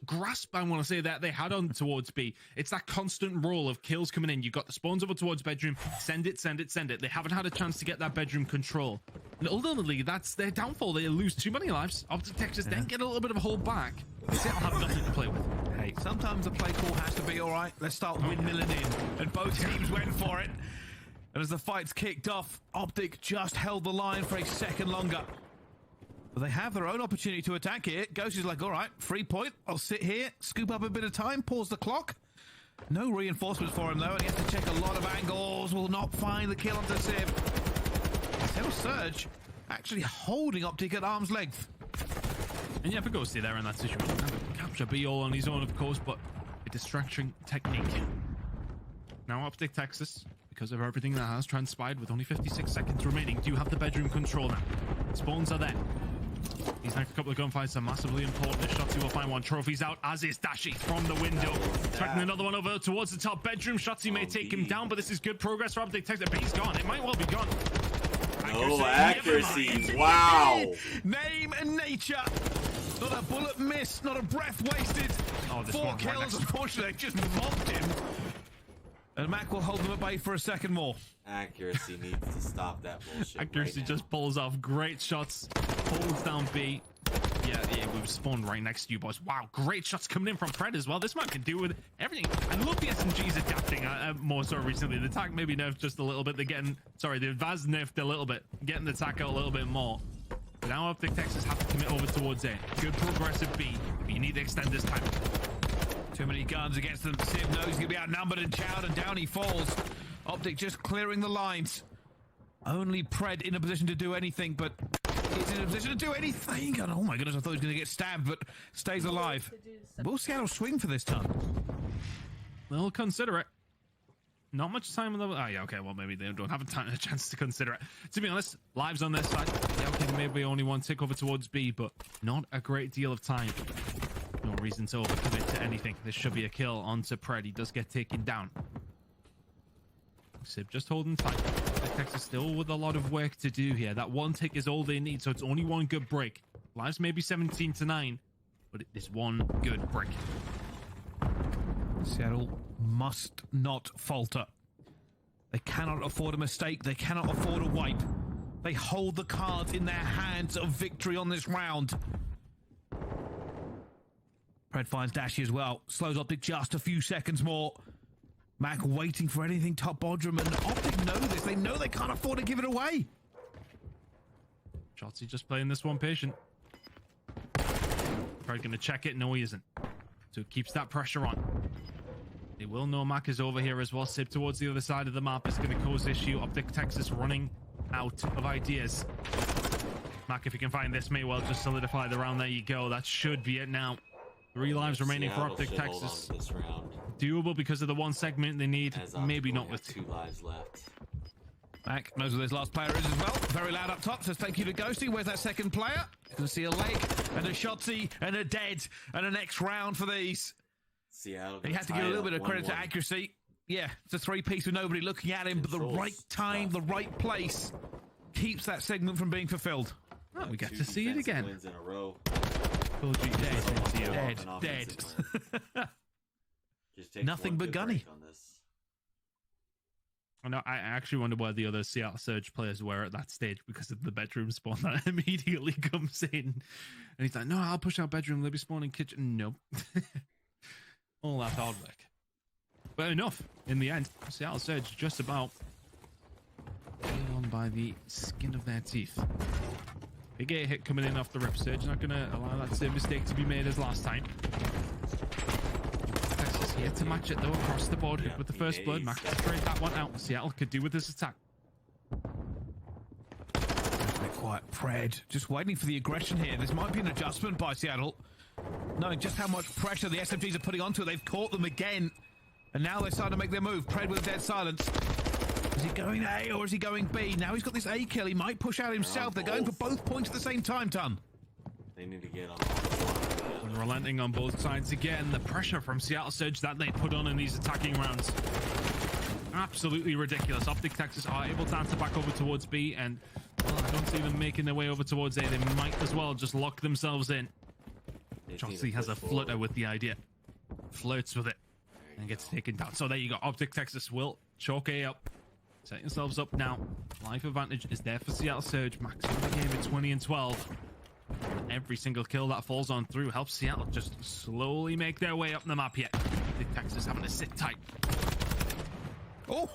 Speaker 2: grasp, I want to say, that they had on towards B. It's that constant roll of kills coming in. You've got the spawns over towards bedroom. Send it. They haven't had a chance to get that bedroom control. And ultimately, that's their downfall. They lose too many lives. OpTic Texas then get a little bit of a hold back. Seattle have nothing to play with.
Speaker 3: Hey, sometimes the play call has to be all right. Let's start windmilling in. And both teams went for it. And as the fight's kicked off, OpTic just held the line for a second longer. But they have their own opportunity to attack here. Ghost is like, all right, 3 point. I'll sit here, scoop up a bit of time, pause the clock. No reinforcements for him, though, and he has to check a lot of angles. Will not find the kill onto Sib. Seattle Surge actually holding OpTic at arm's length.
Speaker 2: And yeah, for Ghosty there in that situation. Capture B all on his own, of course, but a distraction technique. Now OpTic Texas, because of everything that has transpired with only 56 seconds remaining, do have the bedroom control now. Spawns are there. These next couple of gunfights are massively important. Shotzy will find 1. Trophies out, as is Dashy from the window. Expecting another one over towards the top bedroom. Shotzy may take him down, but this is good progress for OpTic Texas. B's gone. It might well be gone.
Speaker 1: No accuracy. Wow.
Speaker 3: Name and nature. Not a bullet missed, not a breath wasted.
Speaker 2: Oh, this
Speaker 3: 4
Speaker 2: one right
Speaker 3: kills,
Speaker 2: next to-
Speaker 3: unfortunately, just mobbed him. And Mac will hold them at bay for a second more.
Speaker 1: Accuracy needs to stop that bullshit.
Speaker 2: Accuracy
Speaker 1: right
Speaker 2: just pulls off great shots, holds down B. Yeah, we've spawned right next to you, boys. Wow, great shots coming in from Pred as well. This man can do with everything. I love the SMGs adapting more so recently. The attack maybe nerfed just a little bit. They're getting, sorry, the advance nerfed a little bit, getting the attack out a little bit more. But now OpTic Texas have to commit over towards A. Good progressive B, but you need to extend this time.
Speaker 3: Too many guns against them. Civ knows he's going to be outnumbered and chowed, and down he falls. OpTic just clearing the lines. Only Pred in a position to do anything, but he's in a position to do anything. And oh my goodness, I thought he was going to get stabbed, but stays alive. Will Seattle swing for this ton?
Speaker 2: They'll consider it. Not much time on the... Oh, yeah, okay, well, maybe they don't have a chance to consider it. To be honest, lives on this side. Yeah, okay, maybe only one tick over towards B, but not a great deal of time. No reason to overcommit to anything. This should be a kill onto Pred. He does get taken down. Sib just holding tight. The Texas still with a lot of work to do here. That one tick is all they need, so it's only one good break. Lives maybe 17-9, but it is one good break.
Speaker 3: Seattle must not falter. They cannot afford a mistake. They cannot afford a wipe. They hold the cards in their hands of victory on this round. Pred finds Dashy as well. Slows OpTic just a few seconds more. Mac waiting for anything top Bodrum, and OpTic know this. They know they can't afford to give it away.
Speaker 2: GHOSTY just playing this one patient. Probably going to check it. No, he isn't. So it keeps that pressure on. They will know Mac is over here as well. Sib towards the other side of the map is going to cause issue. OpTic Texas running out of ideas. Mac, if you can find this, may well just solidify the round. There you go. That should be it now. 3 lives remaining for OpTic Texas. Doable because of the one segment they need. Maybe not with
Speaker 1: 2 lives left.
Speaker 3: Mac knows where his last player is as well. Very loud up top. Says thank you to Ghosty. Where's that second player? You can see a leg and a Shotsy and a dead and a next round for these.
Speaker 1: Seattle.
Speaker 3: He had to give a little bit of credit to accuracy. Yeah, it's a 3-piece with nobody looking at him, but the right time, the right place keeps that segment from being fulfilled.
Speaker 2: Oh, we get to see it again.
Speaker 1: Wins in a row.
Speaker 3: Dead. Nothing but gunny.
Speaker 2: Oh, no, I actually wonder where the other Seattle Surge players were at that stage because of the bedroom spawn that immediately comes in. And he's like, no, I'll push out bedroom. They'll be spawning kitchen. Nope. All that hard work. But enough. In the end, Seattle Surge just about on by the skin of their teeth. Big A hit coming in off the rip. Surge not going to allow that same mistake to be made as last time. Texas here to match it though across the board with the first blood. Max to trade that one out. Seattle could do with this attack.
Speaker 3: Quiet Pred, just waiting for the aggression here. This might be an adjustment by Seattle, knowing just how much pressure the SMGs are putting onto it. They've caught them again, and now they're starting to make their move. Pred with dead silence. Is he going A or is he going B? Now he's got this A kill. He might push out himself. They're going for both points at the same time, Ton.
Speaker 1: They need to get on.
Speaker 2: Relenting on both sides again. The pressure from Seattle Surge that they put on in these attacking rounds. Absolutely ridiculous. OpTic Texas are able to answer back over towards B, and well, I don't see them making their way over towards A. They might as well just lock themselves in. GHOSTY has a flutter with the idea. Flirts with it and gets taken down. So there you go. OpTic Texas will chalk A up. Set yourselves up now. Life advantage is there for Seattle Surge. Maximum the game at 20-12. Every single kill that falls on through helps Seattle just slowly make their way up the map here. OpTic Texas having to sit tight.
Speaker 3: Oh,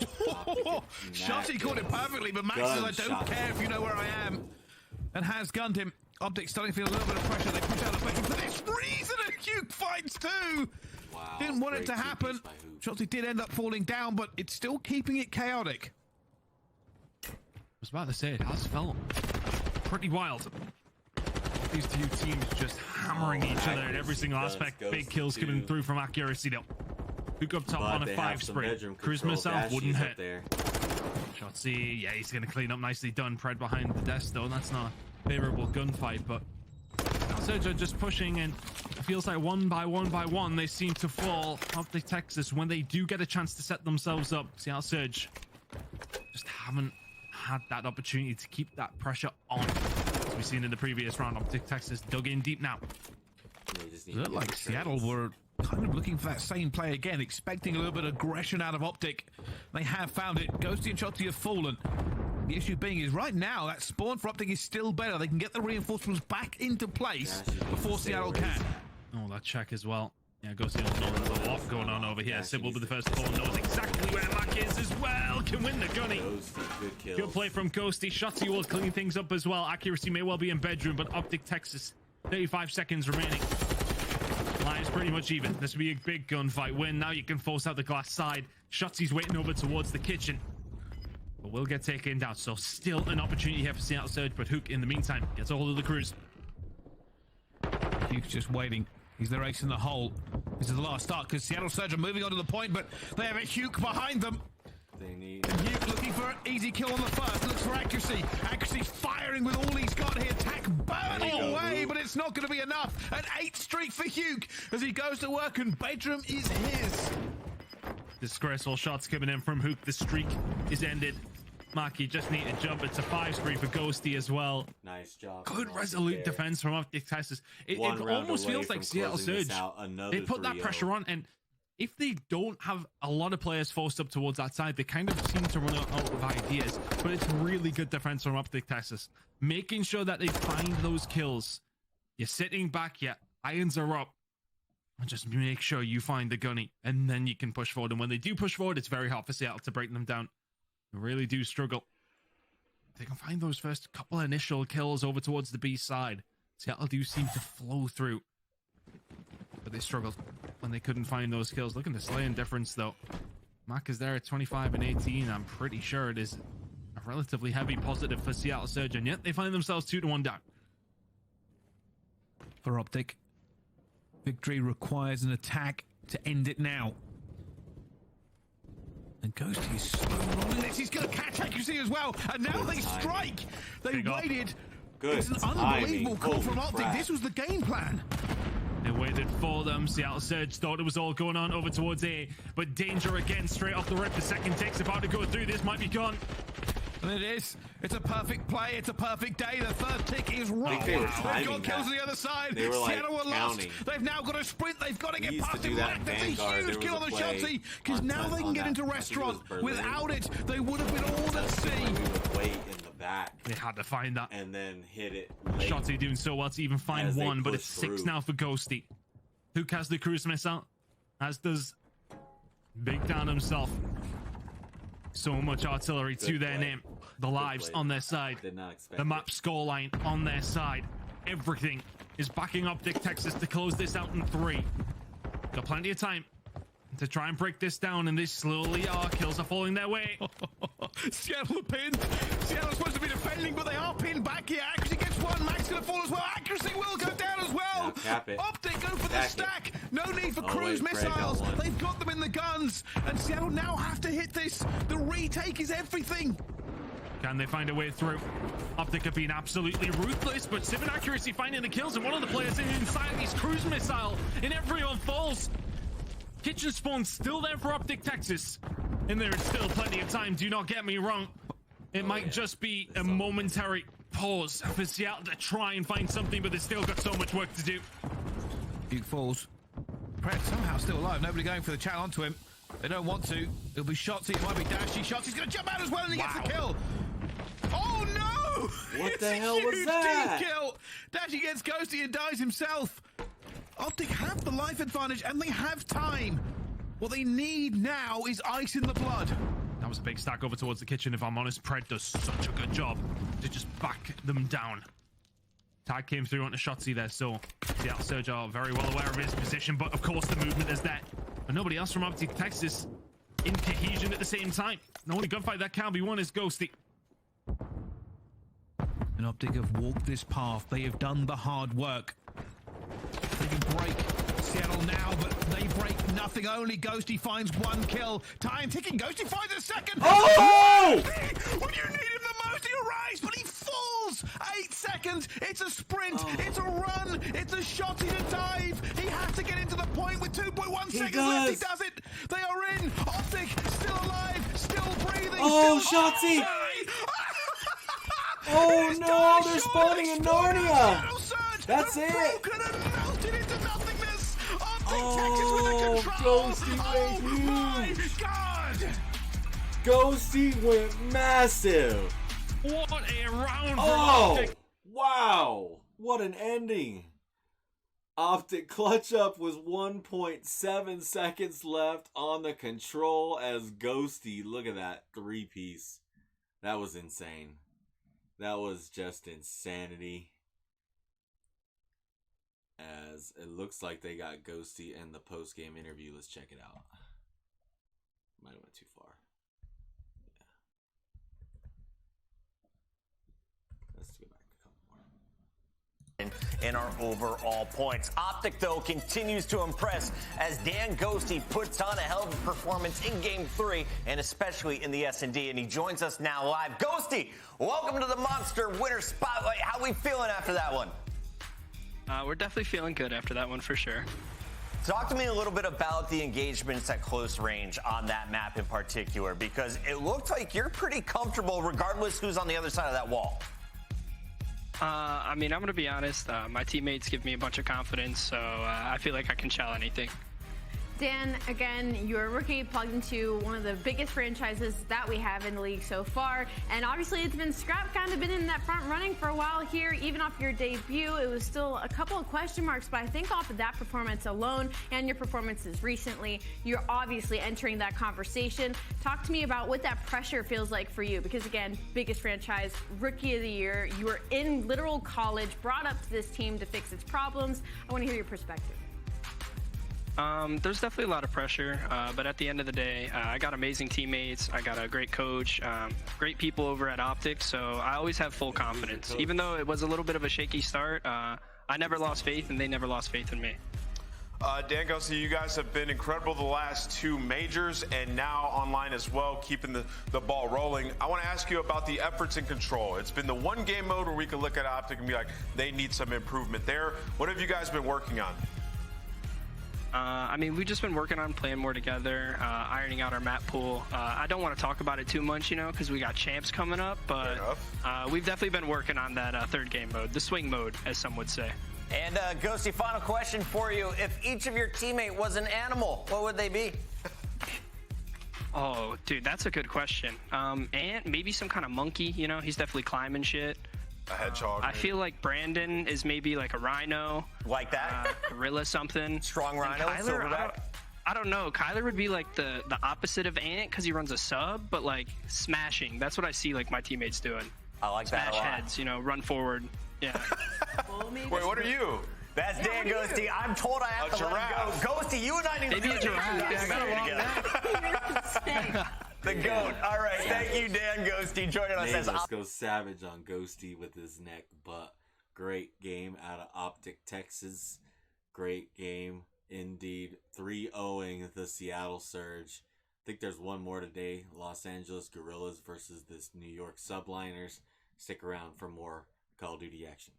Speaker 3: Shotsy caught it perfectly, but Max says, I don't care if you know where I am. And has gunned him. OpTic starting to feel a little bit of pressure. They push out the bedroom for this reason, and Hugh finds two.
Speaker 1: Wow,
Speaker 3: didn't want it to happen. Shotsy did end up falling down, but it's still keeping it chaotic.
Speaker 2: I was about to say, it has felt pretty wild. These two teams just hammering each other in every single aspect. Big kills coming through from accuracy though. Hook up top on a 5 spray. Charisma self wouldn't hit. Shotsy, yeah, he's going to clean up nicely done. Pred behind the desk though. That's not a favorable gunfight, but Surge are just pushing, and it feels like one by one they seem to fall. OpTic Texas, when they do get a chance to set themselves up, Seattle Surge just haven't had that opportunity to keep that pressure on. As we've seen in the previous round, OpTic Texas dug in deep now.
Speaker 3: It looked like Seattle were kind of looking for that same play again, expecting a little bit of aggression out of OpTic. They have found it. Ghosty and GHOSTY have fallen. The issue being is right now that spawn for OpTic is still better. They can get the reinforcements back into place before Seattle can.
Speaker 2: Oh, that check as well. Yeah, Ghosty doesn't know there's a lot going on over here. Sybil with the first ball knows exactly where Mac is as well. Can win the gunny. Good play from Ghosty. GHOSTY will clean things up as well. Accuracy may well be in bedroom, but OpTic Texas, 35 seconds remaining. Line's pretty much even. This will be a big gunfight win. Now you can force out the glass side. GHOSTY's waiting over towards the kitchen, but will get taken down. So still an opportunity here for Seattle Surge, but Hook in the meantime gets a hold of the cruise.
Speaker 3: Huke's just waiting. He's their ace in the hole. This is the last start because Seattle Surge are moving on to the point, but they have a Huke behind them. And Huke looking for an easy kill on the first. Looks for accuracy. Accuracy firing with all he's got here. Tack burning away, but it's not going to be enough. An 8 streak for Huke as he goes to work, and bedroom is his.
Speaker 2: Disgraceful shots coming in from Hook. The streak is ended. Marky just need to jump. It's a 5 streak for Ghosty as well.
Speaker 1: Nice job.
Speaker 2: Good resolute defense from OpTic Texas. It almost feels like Seattle Surge. They put that pressure on, and if they don't have a lot of players forced up towards that side, they kind of seem to run out of ideas. But it's really good defense from OpTic Texas, making sure that they find those kills. You're sitting back, your irons are up, and just make sure you find the gunny, and then you can push forward. And when they do push forward, it's very hard for Seattle to break them down. They really do struggle. They can find those first couple initial kills over towards the B side. Seattle do seem to flow through, but they struggled when they couldn't find those kills. Look at the slaying difference, though. Mac is there at 25 and 18. I'm pretty sure it is a relatively heavy positive for Seattle Surge, and yet they find themselves 2-1 down.
Speaker 3: For OpTic, victory requires an attack to end it now. And Ghosty is slow rolling this. He's going to catch accuracy as well. And now they strike. They waited. It's an unbelievable call from OpTic. This was the game plan.
Speaker 2: They waited for them. Seattle Surge thought it was all going on over towards A, but danger again straight off the rip. The second tick's about to go through. This might be gone.
Speaker 3: And it is. It's a perfect play. It's a perfect day. The third tick is right.
Speaker 1: They've
Speaker 3: got kills on the other side. Seattle were lost. They've now got to sprint. They've got to get past him. That's a huge kill on the GHOSTY, because now they can get into restaurant. Without it, they would have been all at sea.
Speaker 1: Wait in the back.
Speaker 2: They had to find that.
Speaker 1: And then hit it.
Speaker 2: GHOSTY doing so well to even find one, but it's 6 now for Ghosty. Hook has the cruise missile, as does Big Dan himself. So much artillery to their name. The lives on their side.
Speaker 1: Did not expect
Speaker 2: the map scoreline on their side. Everything is backing OpTic Texas to close this out in 3. Got plenty of time to try and break this down, and this slowly kills are falling their way.
Speaker 3: Seattle are pinned. Seattle's supposed to be defending, but they are pinned back here. Accuracy gets one. Mac's going to fall as well. Accuracy will go down as well. OpTic go for the stack. No need for cruise missiles. They've got them in the guns, and Seattle now have to hit this. The retake is everything.
Speaker 2: Can they find a way through? OpTic have been absolutely ruthless, but 7 accuracy finding the kills, and one of the players inside these cruise missile, and everyone falls. Kitchen spawn still there for OpTic Texas, and there is still plenty of time. Do not get me wrong. It might just be a momentary pause for Seattle to try and find something, but they've still got so much work to do.
Speaker 3: Huke falls. Pred somehow still alive. Nobody going for the chat onto him. They don't want to. It'll be GHOSTY. It might be Dashy. GHOSTY's going to jump out as well, and he gets the kill. Oh no!
Speaker 1: What the hell was that?
Speaker 3: Deep kill. Dashy gets Ghosty and dies himself. OpTic have the life advantage, and they have time. What they need now is ice in the blood.
Speaker 2: That was a big stack over towards the kitchen, if I'm honest. Pred does such a good job to just back them down. Tag came through onto GHOSTY there, so Seattle Surge are very well aware of his position, but of course the movement is there. But nobody else from OpTic Texas in cohesion at the same time. The only gunfight that can be won is Ghosty.
Speaker 3: And OpTic have walked this path. They have done the hard work. They can break Seattle now, but they break nothing. Only Ghosty finds 1 kill. Time ticking. Ghosty finds a second.
Speaker 1: Oh!
Speaker 3: When you need him the most, he arrives, but he falls. 8 seconds. It's a sprint. It's a run. It's a shot to dive. He has to get into the point with 2.1 seconds left. He does it. They are in. OpTic still alive, still breathing.
Speaker 1: Oh, GHOSTY! Oh no, they're spawning in Narnia. That's it.
Speaker 3: Broken and melted into nothingness. OpTic Texas with the control.
Speaker 1: Ghosty went
Speaker 3: My
Speaker 1: huge.
Speaker 3: God.
Speaker 1: Ghosty went massive.
Speaker 2: What a round for
Speaker 1: Oh,
Speaker 2: OpTic.
Speaker 1: wow. What an ending. OpTic clutch up with 1.7 seconds left on the control as Ghosty. Look at that 3-piece. That was insane. That was just insanity. As it looks like they got Ghosty in the post-game interview. Let's check it out. Might have went too far. Yeah. Let's go back a couple more.
Speaker 5: In our overall points. OpTic, though, continues to impress as Dan Ghosty puts on a hell of a performance in Game 3, and especially in the S&D, and he joins us now live. Ghosty, welcome to the Monster Winner Spotlight. How we feeling after that one?
Speaker 4: We're definitely feeling good after that one for sure.
Speaker 5: Talk to me a little bit about the engagements at close range on that map in particular, because it looked like you're pretty comfortable regardless who's on the other side of that wall.
Speaker 4: I mean, I'm going to be honest. My teammates give me a bunch of confidence, so I feel like I can chow anything.
Speaker 6: Dan, again, you're a rookie plugged into one of the biggest franchises that we have in the league so far. And obviously it's been Scrap kind of been in that front running for a while here. Even off your debut, it was still a couple of question marks. But I think off of that performance alone and your performances recently, you're obviously entering that conversation. Talk to me about what that pressure feels like for you. Because again, biggest franchise, rookie of the year. You were in literal college, brought up to this team to fix its problems. I want to hear your perspective.
Speaker 4: There's definitely a lot of pressure, but at the end of the day, I got amazing teammates. I got a great coach, great people over at OpTic, so I always have full confidence. Even though it was a little bit of a shaky start, I never lost faith, and they never lost faith in me.
Speaker 7: Dan Ghosty, you guys have been incredible the last 2 majors and now online as well, keeping the ball rolling. I want to ask you about the efforts and control. It's been the one game mode where we can look at OpTic and be like, they need some improvement there. What have you guys been working on?
Speaker 4: I mean, we've just been working on playing more together, ironing out our map pool. I don't want to talk about it too much, you know, because we got champs coming up, but we've definitely been working on that third game mode, the swing mode, as some would say.
Speaker 5: And Ghosty, final question for you. If each of your teammate was an animal, what would they be?
Speaker 4: Oh, dude, that's a good question. And maybe some kind of monkey, you know, he's definitely climbing shit.
Speaker 7: A hedgehog.
Speaker 4: I feel like Brandon is maybe like a rhino.
Speaker 5: Like that?
Speaker 4: Gorilla something.
Speaker 5: Strong rhino,
Speaker 4: Kyler,
Speaker 5: silverback?
Speaker 4: I don't know. Kyler would be like the opposite of Ant because he runs a sub, but like smashing. That's what I see like my teammates doing.
Speaker 5: I like that a
Speaker 4: Smash
Speaker 5: lot.
Speaker 4: heads, you know, run forward. Yeah.
Speaker 7: Wait, what are you?
Speaker 5: That's Dan Ghosty. I'm told I have to
Speaker 7: giraffe.
Speaker 5: let him go. Ghosty, you and I need to
Speaker 4: Maybe a giraffe. Yeah, I got a long neck.
Speaker 5: The GOAT. All right. Thank you, Dan Ghosty, joining us as
Speaker 1: Let's go savage on Ghosty with his neck butt. Great game out of OpTic, Texas. Great game indeed. 3-0ing the Seattle Surge. I think there's one more today. Los Angeles Gorillas versus this New York Subliners. Stick around for more Call of Duty action.